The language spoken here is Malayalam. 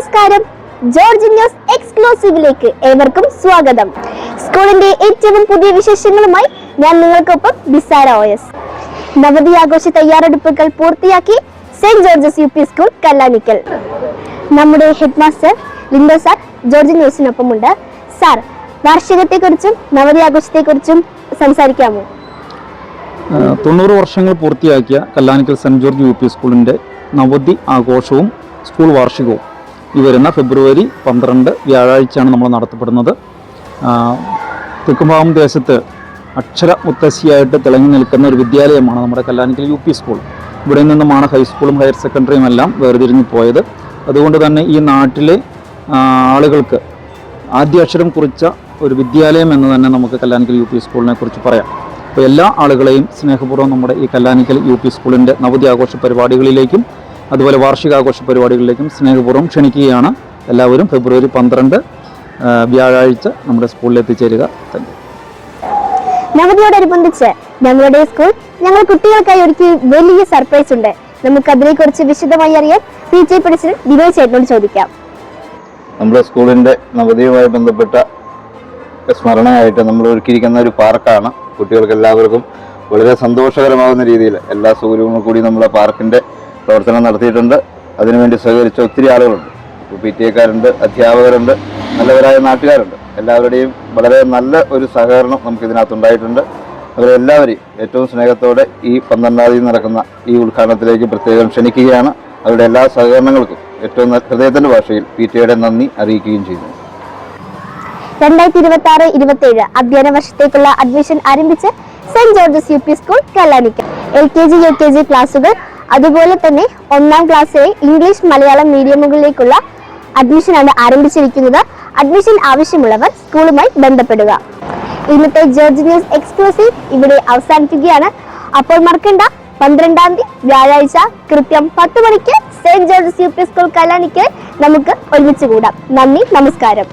നമസ്കാരം. ജോർജ് ന്യൂസ് എക്സ്ക്ലൂസീവിലേക്ക് ഏവർക്കും സ്വാഗതം. സ്കൂളിന്റെ ഏറ്റവും പുതിയ വിശേഷങ്ങളുമായി ഞാൻ നിങ്ങൾക്കൊപ്പം ബിസാര OS. നവതി ആഘോഷ തയ്യാറെടുപ്പുകൾ പൂർത്തിയാക്കി saint George's UP school Kallanikkal. നമ്മുടെ head master Lindo sir George ന്യൂസിനൊപ്പമുണ്ട്. സാർ, വാർഷികത്തെക്കുറിച്ചും നവതി ആഘോഷത്തെക്കുറിച്ചും സംസാരിക്കാമോ? 90 വർഷങ്ങൾ പൂർത്തിയാക്കിയ കല്ലാനിക്കൽ സെന്റ് ജോർജ് UP സ്കൂളിൻ്റെ നവതി ആഘോഷവും സ്കൂൾ വാർഷികവും ഈ വരുന്ന ഫെബ്രുവരി 12 വ്യാഴാഴ്ചയാണ് നമ്മൾ നടത്തപ്പെടുന്നത്. തെക്കുംഭാഗം ദേശത്ത് അക്ഷര മുത്തശ്ശിയായിട്ട് തിളങ്ങി നിൽക്കുന്ന ഒരു വിദ്യാലയമാണ് നമ്മുടെ കല്ലാനിക്കൽ UP സ്കൂൾ. ഇവിടെ നിന്നുമാണ് ഹൈസ്കൂളും ഹയർ സെക്കൻഡറിയും എല്ലാം വേർതിരിഞ്ഞു പോയത്. അതുകൊണ്ട് തന്നെ ഈ നാട്ടിലെ ആളുകൾക്ക് ആദ്യാക്ഷരം കുറിച്ച ഒരു വിദ്യാലയം എന്ന് തന്നെ നമുക്ക് കല്ലാനിക്കൽ UP സ്കൂളിനെ കുറിച്ച് പറയാം. അപ്പോൾ എല്ലാ ആളുകളെയും സ്നേഹപൂർവ്വം നമ്മുടെ ഈ കല്ലാനിക്കൽ UP സ്കൂളിൻ്റെ നവതി ആഘോഷ പരിപാടികളിലേക്കും അതുപോലെ വാർഷികാഘോഷ പരിപാടികളിലേക്കും സ്നേഹപൂർവ്വം ക്ഷണിക്കുകയാണ്. എല്ലാവരും ഫെബ്രുവരി 12 വ്യാഴാഴ്ച നമ്മുടെ സ്കൂളിൽ എത്തിച്ചേരുക. നവതിയോടനുബന്ധിച്ച് ഞങ്ങളുടെ സ്കൂൾ ഞങ്ങൾ കുട്ടികൾക്കായി ഒരുക്കി വലിയ സർപ്രൈസ് ഉണ്ട്. നമുക്ക് അതിനെക്കുറിച്ച് വിശദമായി അറിയാൻ PTA പ്രസിഡന്റ് ദിനോയ് ചേട്ടനോട് ചോദിക്കാം. നമ്മുടെ സ്കൂളിൻ്റെ നവതിയുമായി ബന്ധപ്പെട്ട സ്മരണയായിട്ട് നമ്മൾ ഒരുക്കിയിരിക്കുന്ന ഒരു പാർക്കാണ്. കുട്ടികൾക്ക് എല്ലാവർക്കും വളരെ സന്തോഷകരമാകുന്ന രീതിയിൽ എല്ലാ സൗകര്യങ്ങളും കൂടി നമ്മുടെ പാർക്കിൻ്റെ പ്രവർത്തനം നടത്തിയിട്ടുണ്ട്. അതിനുവേണ്ടി സഹകരിച്ച ഒത്തിരി ആളുകളുണ്ട്. PTA-കാരുണ്ട്, അധ്യാപകരുണ്ട്, നല്ലവരായ നാട്ടുകാരുണ്ട്. എല്ലാവരുടെയും വളരെ നല്ല ഒരു സഹകരണം നമുക്കിതിനകത്തുണ്ടായിട്ടുണ്ട്. അവരെല്ലാവരെയും ഏറ്റവും സ്നേഹത്തോടെ ഈ 12-ാം തീയതി നടക്കുന്ന ഈ ഉദ്ഘാടനത്തിലേക്ക് പ്രത്യേകം ക്ഷണിക്കുകയാണ്. അവരുടെ എല്ലാ സഹകരണങ്ങൾക്കും ഏറ്റവും ഹൃദയത്തിൻ്റെ ഭാഷയിൽ PTA-യുടെ നന്ദി അറിയിക്കുകയും ചെയ്യുന്നു. 2026-27 അധ്യയന വർഷത്തേക്കുള്ള അഡ്മിഷൻ ആരംഭിച്ച് saint George's UP school Kallanikkal. LKG UKG ക്ലാസുകൾ അതുപോലെ തന്നെ 1-ാം ക്ലാസ്സിലെ ഇംഗ്ലീഷ് മലയാളം മീഡിയമുകളിലേക്കുള്ള അഡ്മിഷനാണ് ആരംഭിച്ചിരിക്കുന്നത്. അഡ്മിഷൻ ആവശ്യമുള്ളവർ സ്കൂളുമായി ബന്ധപ്പെടുക. ഇന്നത്തെ ജോർജ് ന്യൂസ് എക്സ്ക്ലൂസീവ് ഇവിടെ അവസാനിക്കുകയാണ്. അപ്പോൾ മറക്കണ്ട, 12-ാം തീയതി വ്യാഴാഴ്ച കൃത്യം 10 മണിക്ക് saint George's UP school Kallanikkal നമുക്ക് ഒരുമിച്ച് കൂടാം. നന്ദി, നമസ്കാരം.